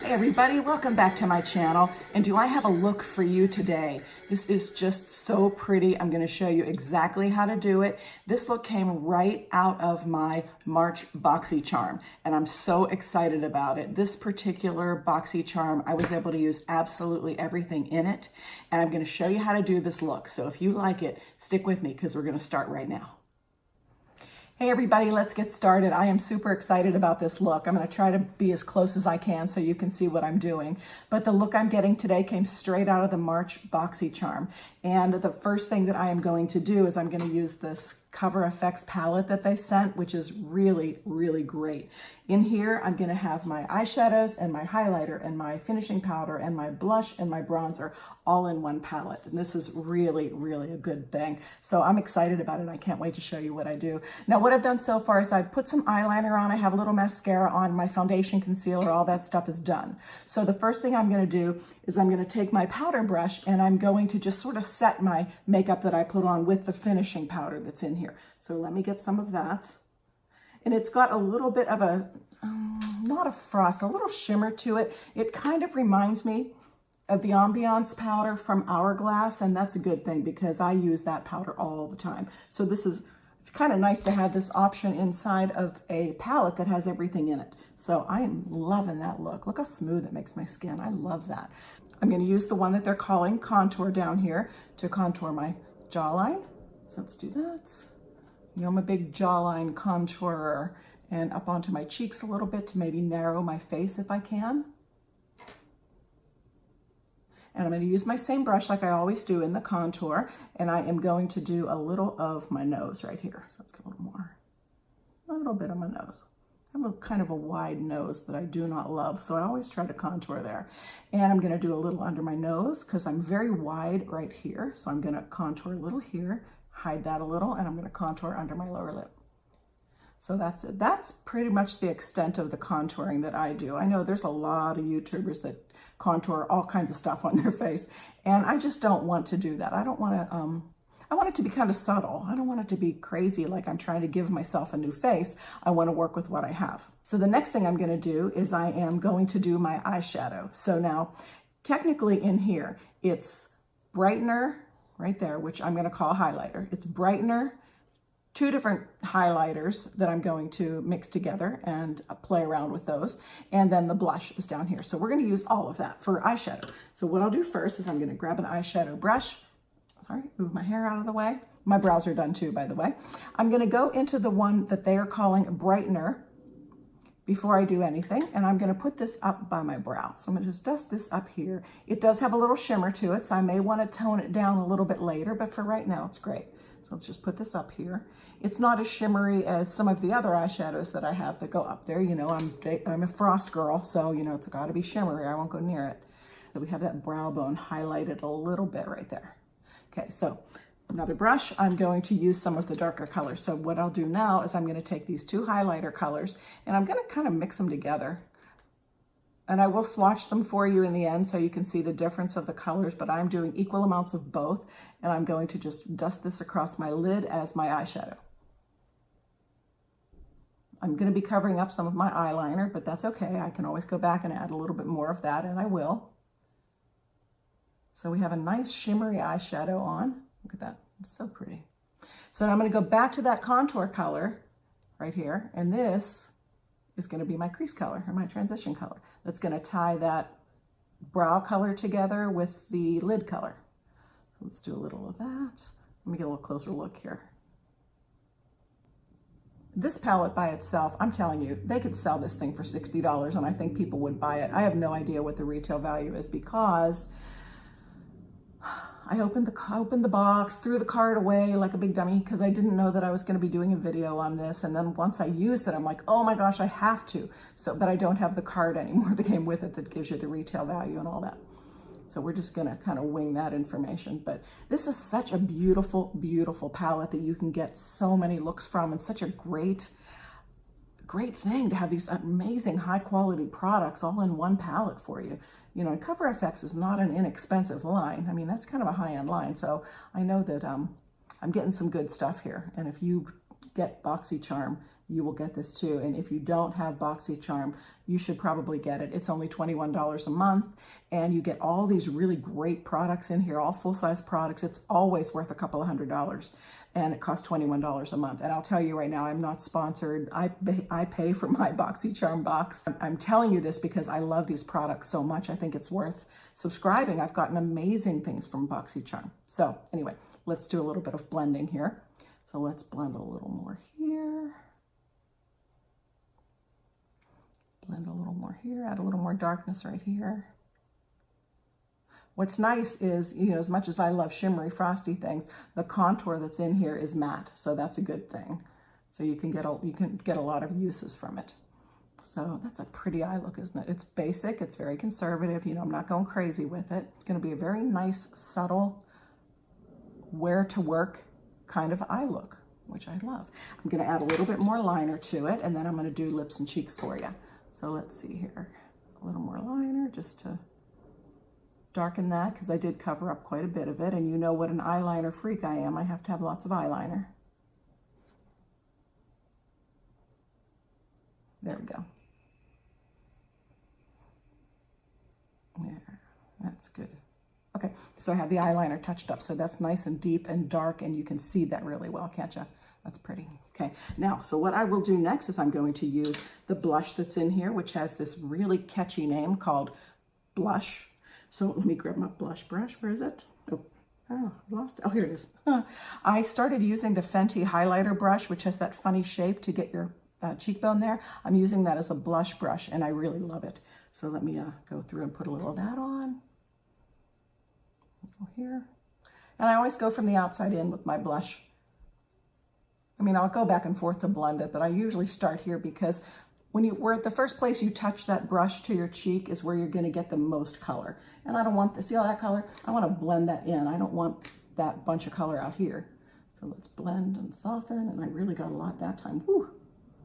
Hey everybody, welcome back to my channel. And do I have a look for you today? This is just so pretty. I'm going to show you exactly how to do it. This look came right out of my March Boxy Charm, and I'm so excited about it. This particular Boxy Charm, I was able to use absolutely everything in it, and I'm going to show you how to do this look. So if you like it, stick with me because we're going to start right now. Hey everybody, let's get started. I am super excited about this look. I'm going to try to be as close as I can so you can see what I'm doing. But the look I'm getting today came straight out of the March Boxy Charm. And the first thing that I am going to do is I'm going to use this Cover FX palette that they sent, which is really, really great. In here, I'm going to have my eyeshadows and my highlighter and my finishing powder and my blush and my bronzer all in one palette. And this is really, really a good thing. So I'm excited about it. I can't wait to show you what I do. Now, what I've done so far is I've put some eyeliner on. I have a little mascara on. My foundation, concealer, all that stuff is done. So the first thing I'm going to do is I'm going to take my powder brush and I'm going to just sort of set my makeup that I put on with the finishing powder that's in here. So let me get some of that. And it's got a little bit of a, not a frost, a little shimmer to it. It kind of reminds me of the Ambiance powder from Hourglass, and that's a good thing because I use that powder all the time. So this is, it's kind of nice to have this option inside of a palette that has everything in it. So I am loving that look. Look how smooth it makes my skin. I love that. I'm going to use the one that they're calling Contour down here to contour my jawline. So let's do that. You know, I'm a big jawline contourer, and up onto my cheeks a little bit to maybe narrow my face if I can. And I'm going to use my same brush like I always do in the contour, and I am going to do a little of my nose right here. So let's get a little more, a little bit on my nose. I have a kind of a wide nose that I do not love, so I always try to contour there. And I'm going to do a little under my nose because I'm very wide right here. So I'm going to contour a little here, hide that a little, and I'm going to contour under my lower lip. So that's it. That's pretty much the extent of the contouring that I do. I know there's a lot of YouTubers that contour all kinds of stuff on their face, and I just don't want to do that. I don't want to, I want it to be kind of subtle. I don't want it to be crazy like I'm trying to give myself a new face. I want to work with what I have. So the next thing I'm going to do is I am going to do my eyeshadow. So now, technically in here, it's brightener right there, which I'm going to call highlighter. It's brightener, two different highlighters that I'm going to mix together and play around with those. And then the blush is down here. So we're going to use all of that for eyeshadow. So what I'll do first is I'm going to grab an eyeshadow brush. Sorry, move my hair out of the way. My brows are done too, by the way. I'm going to go into the one that they are calling brightener before I do anything, and I'm going to put this up by my brow. So I'm going to just dust this up here. It does have a little shimmer to it, so I may want to tone it down a little bit later, but for right now, it's great. So let's just put this up here. It's not as shimmery as some of the other eyeshadows that I have that go up there. You know, I'm a frost girl, so, you know, it's got to be shimmery. I won't go near it. So we have that brow bone highlighted a little bit right there. Okay, so another brush, I'm going to use some of the darker colors. So what I'll do now is I'm going to take these two highlighter colors and I'm going to kind of mix them together. And I will swatch them for you in the end so you can see the difference of the colors, but I'm doing equal amounts of both. And I'm going to just dust this across my lid as my eyeshadow. I'm going to be covering up some of my eyeliner, but that's okay. I can always go back and add a little bit more of that, and I will. So we have a nice shimmery eyeshadow on. Look at that, it's so pretty. So now I'm going to go back to that contour color right here, and this is going to be my crease color, or my transition color. That's going to tie that brow color together with the lid color. So let's do a little of that. Let me get a little closer look here. This palette by itself, I'm telling you, they could sell this thing for $60, and I think people would buy it. I have no idea what the retail value is because I opened the box, threw the card away like a big dummy because I didn't know that I was going to be doing a video on this. And then once I used it, I'm like, oh my gosh, I have to. So, but I don't have the card anymore that came with it that gives you the retail value and all that. So we're just going to kind of wing that information. But this is such a beautiful, beautiful palette that you can get so many looks from, and such a great thing to have these amazing high quality products all in one palette for you. You know, and Cover FX is not an inexpensive line. I mean, that's kind of a high-end line. So I know that I'm getting some good stuff here. And if you get BoxyCharm, you will get this too. And if you don't have BoxyCharm, you should probably get it. It's only $21 a month, and you get all these really great products in here, all full-size products. It's always worth a couple of $100, and it costs $21 a month. And I'll tell you right now, I'm not sponsored. I pay for my BoxyCharm box. I'm telling you this because I love these products so much. I think it's worth subscribing. I've gotten amazing things from BoxyCharm. So anyway, let's do a little bit of blending here. So let's blend a little more here. Blend a little more here, add a little more darkness right here. What's nice is, you know, as much as I love shimmery, frosty things, the contour that's in here is matte, so that's a good thing. So you can get a lot of uses from it. So that's a pretty eye look, isn't it? It's basic, it's very conservative, you know, I'm not going crazy with it. It's gonna be a very nice, subtle, wear to work kind of eye look, which I love. I'm gonna add a little bit more liner to it, and then I'm gonna do lips and cheeks for you. So let's see here, a little more liner just to darken that, because I did cover up quite a bit of it, and you know what an eyeliner freak I am. I have to have lots of eyeliner. There we go. There, that's good. Okay, so I have the eyeliner touched up, so that's nice and deep and dark, and you can see that really well, can't you? That's pretty. Okay, now, so what I will do next is I'm going to use the blush that's in here, which has this really catchy name called Blush. So let me grab my blush brush. Where is it? Oh, I lost it. Oh, here it is. I started using the Fenty highlighter brush, which has that funny shape to get your cheekbone there. I'm using that as a blush brush, and I really love it. So let me go through and put a little of that on. Go here. And I always go from the outside in with my blush. I mean, I'll go back and forth to blend it, but I usually start here because we're at the first place you touch that brush to your cheek is where you're going to get the most color. And I don't want this, see all that color? I want to blend that in. I don't want that bunch of color out here. So let's blend and soften, and I really got a lot that time. Whew,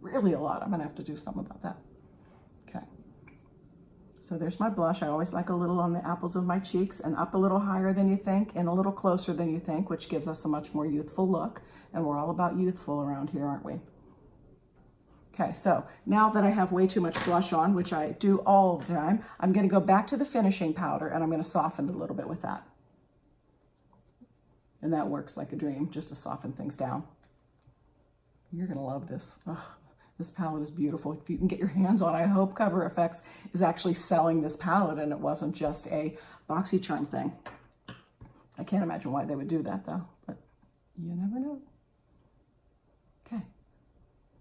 really a lot. I'm going to have to do something about that. Okay. So there's my blush. I always like a little on the apples of my cheeks, and up a little higher than you think and a little closer than you think, which gives us a much more youthful look. And we're all about youthful around here, aren't we? Okay, so now that I have way too much blush on, which I do all the time, I'm going to go back to the finishing powder, and I'm going to soften it a little bit with that. And that works like a dream, just to soften things down. You're going to love this. Ugh, this palette is beautiful. If you can get your hands on it, I hope Cover FX is actually selling this palette and it wasn't just a BoxyCharm thing. I can't imagine why they would do that though, but you never know. Okay,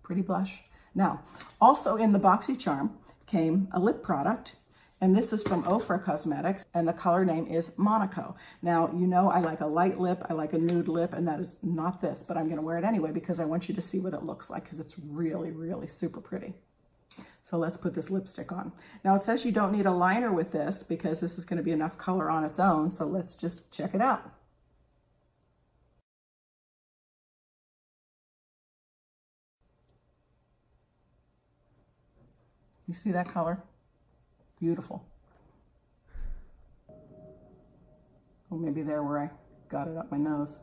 pretty blush. Now, also in the BoxyCharm came a lip product, and this is from Ofra Cosmetics, and the color name is Monaco. Now, you know I like a light lip, I like a nude lip, and that is not this, but I'm gonna wear it anyway because I want you to see what it looks like, because it's really, really super pretty. So let's put this lipstick on. Now it says you don't need a liner with this because this is gonna be enough color on its own, so let's just check it out. You see that color? Beautiful. Well, maybe there where I got it up my nose.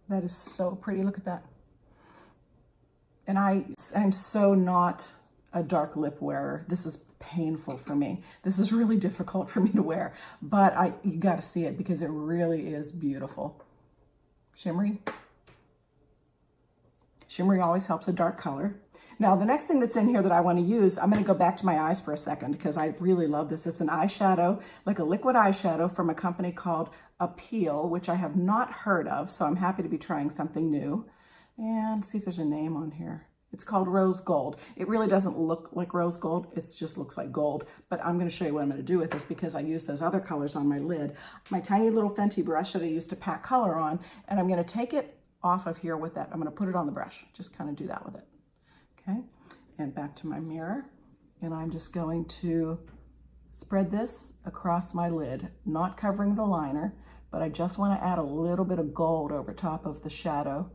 That is so pretty, look at that. And I'm so not a dark lip wearer. This is painful for me. This is really difficult for me to wear, but you gotta see it because it really is beautiful. Shimmery. Shimmery always helps a dark color. Now, the next thing that's in here that I want to use, I'm going to go back to my eyes for a second because I really love this. It's an eyeshadow, like a liquid eyeshadow from a company called Appeal, which I have not heard of, so I'm happy to be trying something new. And see if there's a name on here. It's called Rose Gold. It really doesn't look like rose gold. It just looks like gold. But I'm going to show you what I'm going to do with this because I use those other colors on my lid. My tiny little Fenty brush that I use to pack color on, and I'm going to take it off of here with that. I'm going to put it on the brush. Just kind of do that with it. Okay, and back to my mirror, and I'm just going to spread this across my lid, not covering the liner, but I just want to add a little bit of gold over top of the shadow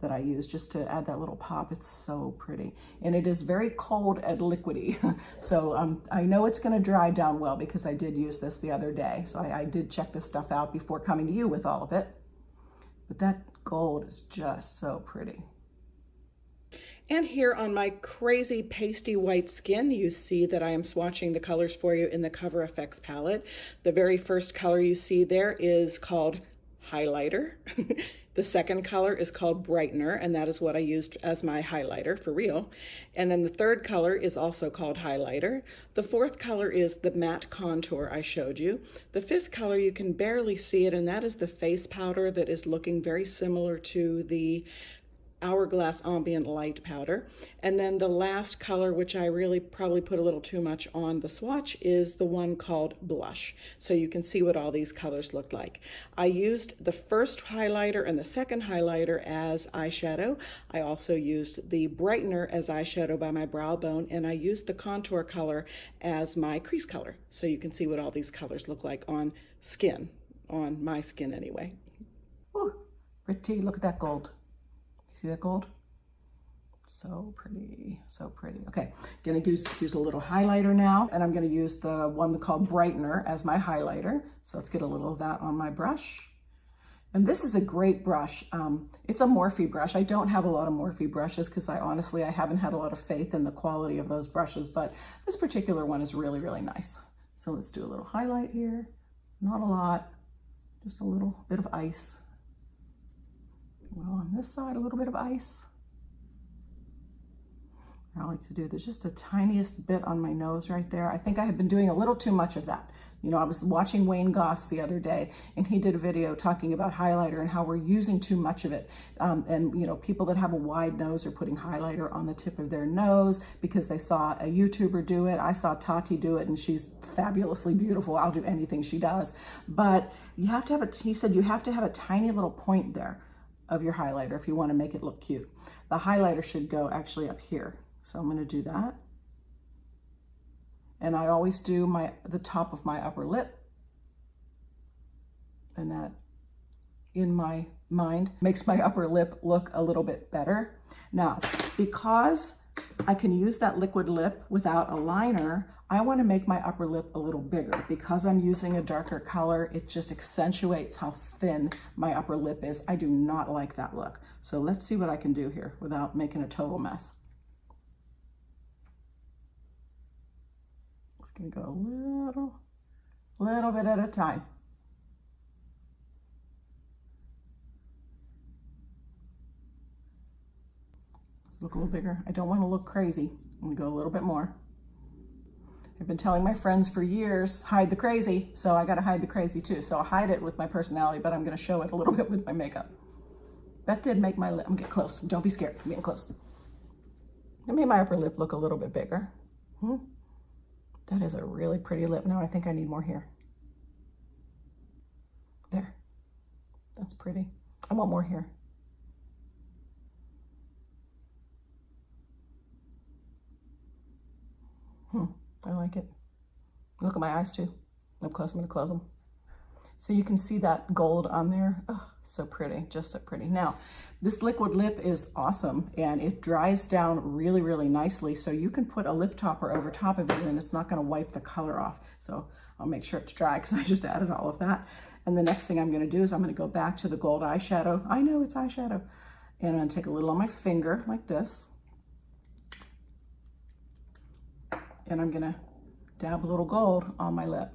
that I use just to add that little pop. It's so pretty, and it is very cold and liquidy. So I know it's going to dry down well because I did use this the other day. So I did check this stuff out before coming to you with all of it. But that gold is just so pretty. And here on my crazy pasty white skin, you see that I am swatching the colors for you in the Cover FX palette. The very first color you see there is called Highlighter. The second color is called Brightener, and that is what I used as my highlighter for real. And then the third color is also called Highlighter. The fourth color is the Matte Contour I showed you. The fifth color, you can barely see it, and that is the face powder that is looking very similar to the Hourglass Ambient Light powder. And then the last color, which I really probably put a little too much on the swatch, is the one called Blush. So you can see what all these colors look like. I used the first highlighter and the second highlighter as eyeshadow. I also used the brightener as eyeshadow by my brow bone, and I used the contour color as my crease color. So you can see what all these colors look like on skin, on my skin anyway. Ooh, pretty, look at that gold. See that gold? So pretty, so pretty. Okay, gonna use a little highlighter now, and I'm gonna use the one called Brightener as my highlighter. So let's get a little of that on my brush. And this is a great brush. It's a Morphe brush. I don't have a lot of Morphe brushes because I haven't had a lot of faith in the quality of those brushes, but this particular one is really, really nice. So let's do a little highlight here. Not a lot, just a little bit of ice. Well, on this side, a little bit of ice. I like to do this just the tiniest bit on my nose right there. I think I have been doing a little too much of that. You know, I was watching Wayne Goss the other day, and he did a video talking about highlighter and how we're using too much of it. And, you know, people that have a wide nose are putting highlighter on the tip of their nose because they saw a YouTuber do it. I saw Tati do it, and she's fabulously beautiful. I'll do anything she does. But you have to have he said you have to have a tiny little point there of your highlighter if you want to make it look cute. The highlighter should go actually up here. So I'm going to do that. And I always do the top of my upper lip. And that, in my mind, makes my upper lip look a little bit better. Now, because I can use that liquid lip without a liner, I want to make my upper lip a little bigger. Because I'm using a darker color, it just accentuates how thin my upper lip is. I do not like that look. So let's see what I can do here without making a total mess. Just gonna go a little bit at a time. Let's look a little bigger. I don't want to look crazy. I'm gonna go a little bit more. I've been telling my friends for years, hide the crazy, so I gotta hide the crazy too. So I'll hide it with my personality, but I'm gonna show it a little bit with my makeup. That did make my lip, I'm getting close. Don't be scared, I'm getting close. It made my upper lip look a little bit bigger. That is a really pretty lip. Now I think I need more here. There, that's pretty. I want more here. I like it. Look at my eyes too. Up close, I'm gonna close them. So you can see that gold on there. Oh, so pretty, just so pretty. Now, this liquid lip is awesome and it dries down really, really nicely. So you can put a lip topper over top of it and it's not gonna wipe the color off. So I'll make sure it's dry because I just added all of that. And the next thing I'm gonna do is I'm gonna go back to the gold eyeshadow. I know it's eyeshadow. And I'm gonna take a little on my finger like this. And I'm gonna dab a little gold on my lip.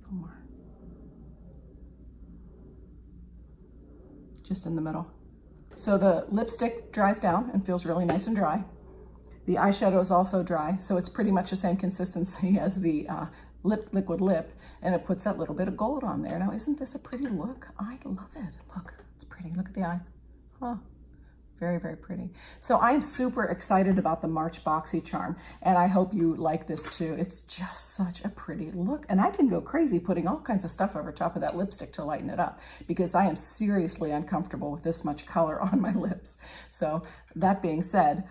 One more. Just in the middle. So the lipstick dries down and feels really nice and dry. The eyeshadow is also dry, so it's pretty much the same consistency as the liquid lip, and it puts that little bit of gold on there. Now, isn't this a pretty look? I love it. Look, it's pretty. Look at the eyes. Huh. Very, very pretty. So I'm super excited about the March Boxy Charm, and I hope you like this too. It's just such a pretty look, and I can go crazy putting all kinds of stuff over top of that lipstick to lighten it up because I am seriously uncomfortable with this much color on my lips. So that being said,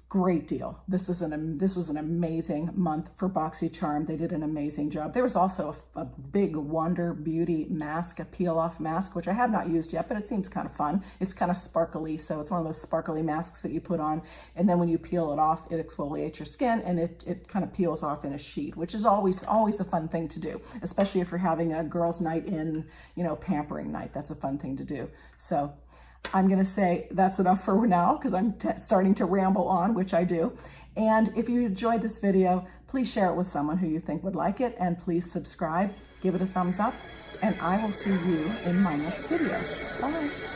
great deal. This was an amazing month for BoxyCharm. They did an amazing job. There was also a big Wonder Beauty mask, a peel-off mask, which I have not used yet, but it seems kind of fun. It's kind of sparkly, so it's one of those sparkly masks that you put on, and then when you peel it off, it exfoliates your skin, and it kind of peels off in a sheet, which is always a fun thing to do, especially if you're having a girls' night in, you know, pampering night. That's a fun thing to do. So I'm going to say that's enough for now because I'm starting to ramble on, which I do. And if you enjoyed this video, please share it with someone who you think would like it, and please subscribe, give it a thumbs up, and I will see you in my next video. Bye.